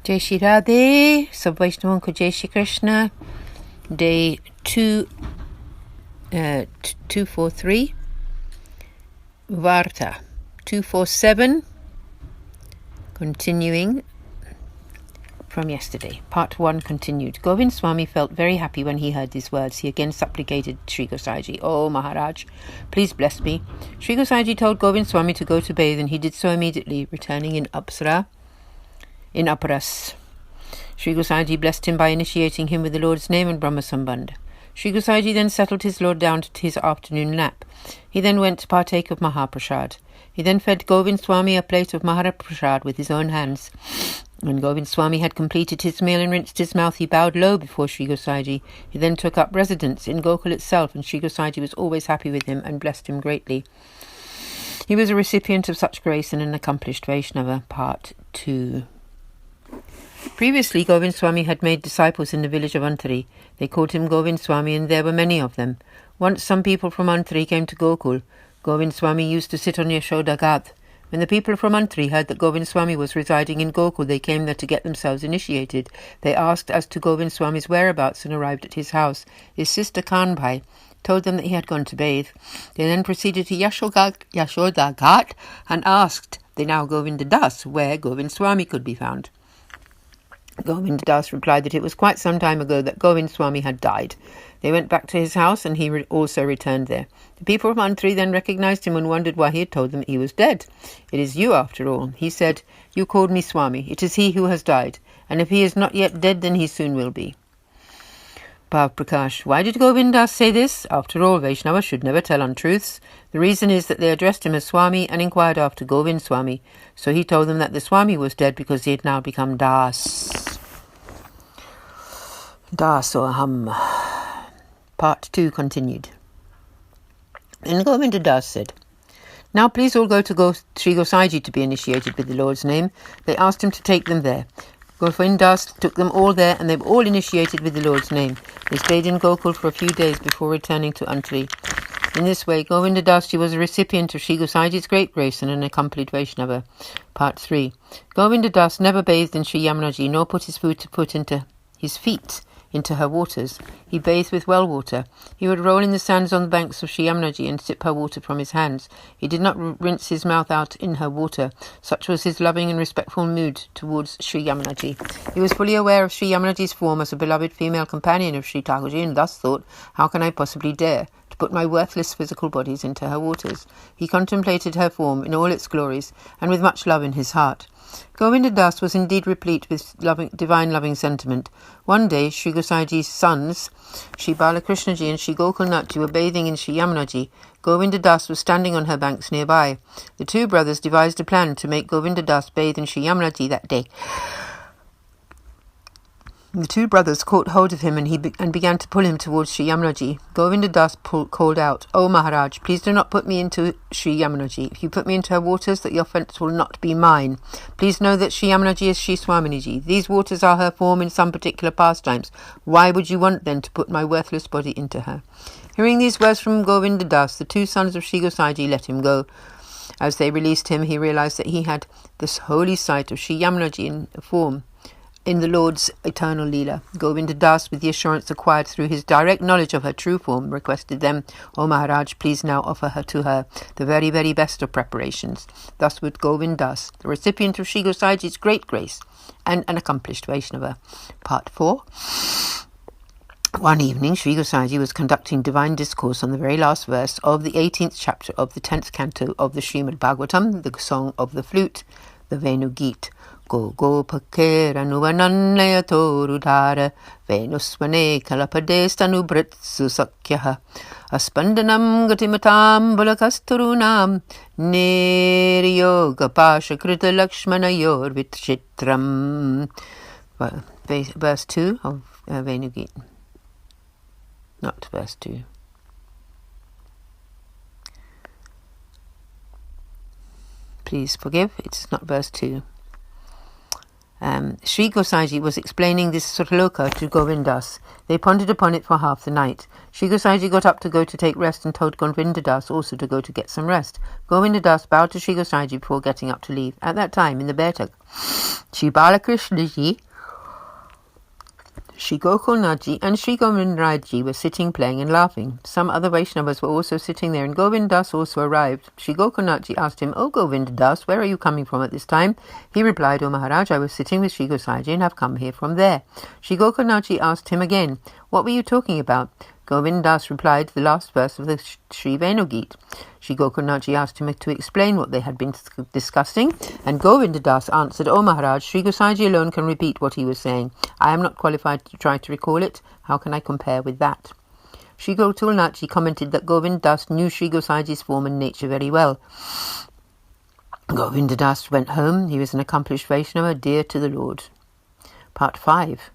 Jai Shri Radhe, Sab Vaishnav ko Jai Shri Krishna. Day 243. Varta 247. Continuing from yesterday. Part 1 continued. Govind Swami felt very happy when he heard these words. He again supplicated Sri Gosaiji, "Oh Maharaj, please bless me." Sri Gosaiji told Govind Swami to go to bathe, and he did so immediately, returning in Aparas. Sri Gosaiji blessed him by initiating him with the Lord's name and Brahma Sambandh. Sri Gosaiji then settled his Lord down to his afternoon nap. He then went to partake of Mahaprasad. He then fed Govind Swami a plate of Mahaprasad with his own hands. When Govind Swami had completed his meal and rinsed his mouth, he bowed low before Sri Gosaiji. He then took up residence in Gokul itself, and Sri Gosaiji was always happy with him and blessed him greatly. He was a recipient of such grace and an accomplished Vaishnava. Part 2. Previously, Govind Swami had made disciples in the village of Antari. They called him Govind Swami, and there were many of them. Once some people from Antari came to Gokul. Govind Swami used to sit on Yashoda Gath. When the people from Antari heard that Govind Swami was residing in Gokul, they came there to get themselves initiated. They asked as to Govind Swami's whereabouts and arrived at his house. His sister Kanbhai told them that he had gone to bathe. They then proceeded to Yashoda Ghat and asked the now Govinda Das where Govind Swami could be found. Govinda Das replied that it was quite some time ago that Govind Swami had died. They went back to his house, and he also returned there. The people of Antari then recognized him and wondered why he had told them he was dead. "It is you, after all," he said. "You called me Swami. It is he who has died, and if he is not yet dead, then he soon will be." Bhav Prakash: Why did Govinda say this? After all, Vaishnava should never tell untruths. The reason is that they addressed him as Swami and inquired after Govind Swami. So he told them that the Swami was dead because he had now become Das. Dasoham. Part 2 continued. Then Govinda Das said, "Now please all go to Sri Gosaiji to be initiated with the Lord's name." They asked him to take them there. Govind Das took them all there, and they were all initiated with the Lord's name. They stayed in Gokul for a few days before returning to Antari. In this way, Govinda Dasji was a recipient of Sri Gosaiji's great grace and an accomplished Vaishnava. Part 3. Govinda Das never bathed in Sri Yamunaji, nor put his feet into her waters. He bathed with well water. He would roll in the sands on the banks of Sri Yamunaji and sip her water from his hands. He did not rinse his mouth out in her water. Such was his loving and respectful mood towards Sri Yamunaji. He was fully aware of Sri Yamunaji's form as a beloved female companion of Sri Thakurji, and thus thought, "How can I possibly dare to put my worthless physical bodies into her waters?" He contemplated her form in all its glories, and with much love in his heart. Govinda Das was indeed replete with divine loving sentiment. One day, Sri Gosaiji's sons, Sri Balakrishnaji and Sri Gokulnathji, were bathing in Sri Yamunaji. Govinda Das was standing on her banks nearby. The two brothers devised a plan to make Govinda Das bathe in Sri Yamunaji that day. The two brothers caught hold of him and began to pull him towards Sri Yamunaji. Govinda Das called out, "Oh Maharaj, please do not put me into Sri Yamunaji. If you put me into her waters, the offence will not be mine. Please know that Sri Yamunaji is Sri Swaminiji. These waters are her form in some particular pastimes. Why would you want then to put my worthless body into her?" Hearing these words from Govinda Das, the two sons of Sri Gosaiji let him go. As they released him, he realized that he had this holy sight of Sri Yamunaji in form in the Lord's eternal Leela. Govinda Das, with the assurance acquired through his direct knowledge of her true form, requested them, "O Maharaj, please now offer her to her the very, very best of preparations." Thus would Govinda Das, the recipient of Sri Gosaiji's great grace and an accomplished Vaishnava. Part 4. One evening, Sri Gosaiji was conducting divine discourse on the very last verse of the 18th chapter of the 10th canto of the Srimad Bhagavatam, the Song of the Flute, the Venu Geet. Go pakera nuvanannaya torudhara venusvane kalapadestanu britsu sakyaha aspandanam gatimatam balakasturunam niryoga pasha krita lakshmanayor vitchitram. Verse 2 of Venu Geet. Not verse 2. Please forgive, it's not verse 2. Sri Gosaiji was explaining this sloka to Govindas. They pondered upon it for half the night. Sri Gosaiji got up to go to take rest and told Govindadas also to go to get some rest. Govindadas bowed to Sri Gosaiji before getting up to leave. At that time, in the Baitak, Sri Balakrishnaji, Sri Gokulnathji and Sri Govindaraji were sitting, playing and laughing. Some other Vaishnavas were also sitting there, and Govindas also arrived. Sri Gokulnathji asked him, "O Govindadas, where are you coming from at this time?" He replied, "O Maharaj, I was sitting with Sri Gosaiji and have come here from there." Sri Gokulnathji asked him again, "What were you talking about?" Govindas replied the last verse of the Sri Venugeet. Sri Gokulnathji asked him to explain what they had been discussing, and Govindadas answered, "O Maharaj, Sri Gosaiji alone can repeat what he was saying. I am not qualified to try to recall it. How can I compare with that?" Sri Gokulnathji commented that Govindadas knew Sri Gosaiji's form and nature very well. Govindadas went home. He was an accomplished Vaishnava, dear to the Lord. Part 5.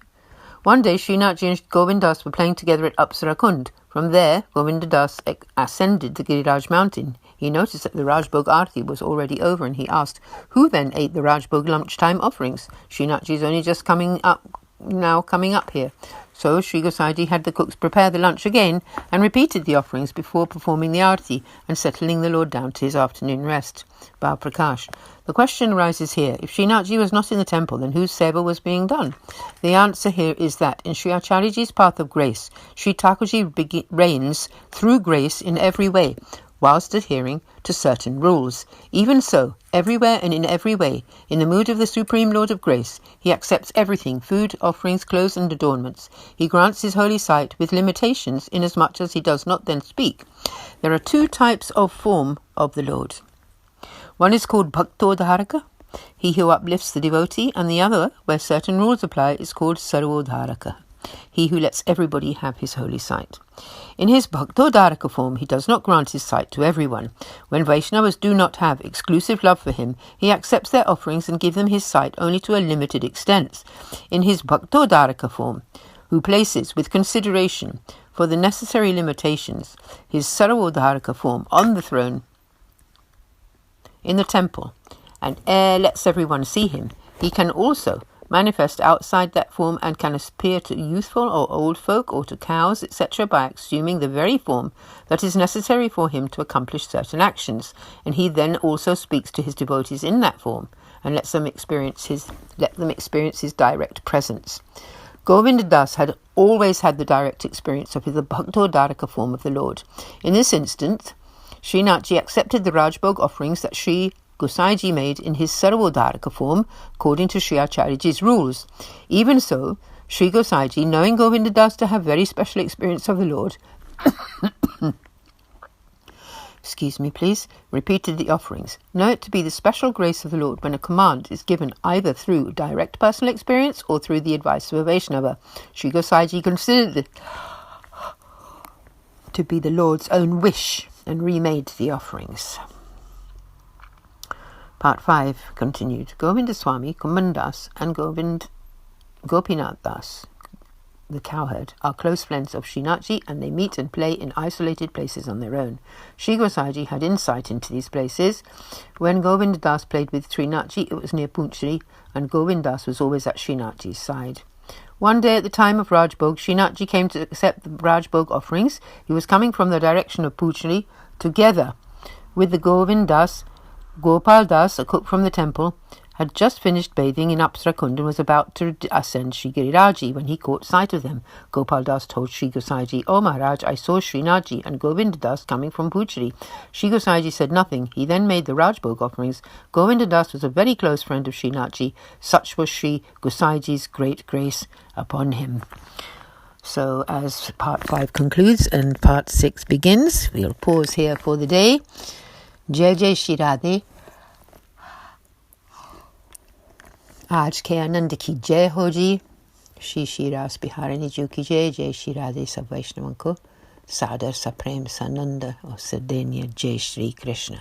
One day, Srinathji and Govindas were playing together at Apsarakund. From there, Govindadas ascended the Giriraj mountain. He noticed that the Rajbhog Aarti was already over, and he asked, "Who then ate the Rajbhog lunchtime offerings? Srinathji is only just coming up here." So Sri Gosaiji had the cooks prepare the lunch again and repeated the offerings before performing the Aarti and settling the Lord down to his afternoon rest. Bhav Prakash. The question arises here, if Srinathji was not in the temple, then whose seva was being done? The answer here is that in Sri Acharyaji's path of grace, Sri Thakurji reigns through grace in every way, whilst adhering to certain rules. Even so, everywhere and in every way, in the mood of the Supreme Lord of Grace, he accepts everything, food, offerings, clothes and adornments. He grants his holy sight with limitations inasmuch as he does not then speak. There are two types of form of the Lord. One is called Bhaktodharaka, he who uplifts the devotee, and the other, where certain rules apply, is called Sarvodharaka, he who lets everybody have his holy sight. In his Bhaktodharaka form, he does not grant his sight to everyone. When Vaishnavas do not have exclusive love for him, he accepts their offerings and gives them his sight only to a limited extent. In his Bhaktodharaka form, who places with consideration for the necessary limitations his Sarvodharaka form on the throne in the temple, and lets everyone see him, he can also manifest outside that form and can appear to youthful or old folk or to cows, etc., by assuming the very form that is necessary for him to accomplish certain actions, and he then also speaks to his devotees in that form and let them experience his direct presence. Govindadas had always had the direct experience of the Bhaktodharaka form of the Lord. In this instance, Srinathji accepted the Rajbhog offerings that Sri Gosaiji made in his Sarvodharaka form, according to Sri Acharyaji's rules. Even so, Sri Gosaiji, knowing Govindadas to have very special experience of the Lord, repeated the offerings. Know it to be the special grace of the Lord when a command is given either through direct personal experience or through the advice of a Vaishnava. Sri Gosaiji considered it to be the Lord's own wish and remade the offerings. Part 5 continued. Govinda Swami, Kumandas and Gopinath Das, the cowherd, are close friends of Srinathji, and they meet and play in isolated places on their own. Sri Gosaiji had insight into these places. When Govindadas played with Srinathji, it was near Punchri, and Govindas was always at Srinathji's side. One day at the time of Rajbhog, Srinathji came to accept the Rajbhog offerings. He was coming from the direction of Punchri, together with the Govindas. Gopal Das, a cook from the temple, had just finished bathing in Apsarakund and was about to ascend Sri Giriraji when he caught sight of them. Gopal Das told Sri Gosaiji, "O Maharaj, I saw Srinathji and Govindadas coming from Pucheri." Sri Gosaiji said nothing. He then made the Rajbhog offerings. Govindadas was a very close friend of Srinathji. Such was Sri Gosaiji's great grace upon him. So as part 5 concludes and part 6 begins, we'll pause here for the day. जय जय श्री राधे। आज के आनंद की जय हो जी। श्री श्री रास बिहारिणी जी की जय। जय श्री राधे। सब वैष्णवों को सादर सप्रेम सानंद और सदैन्य जय श्री कृष्ण।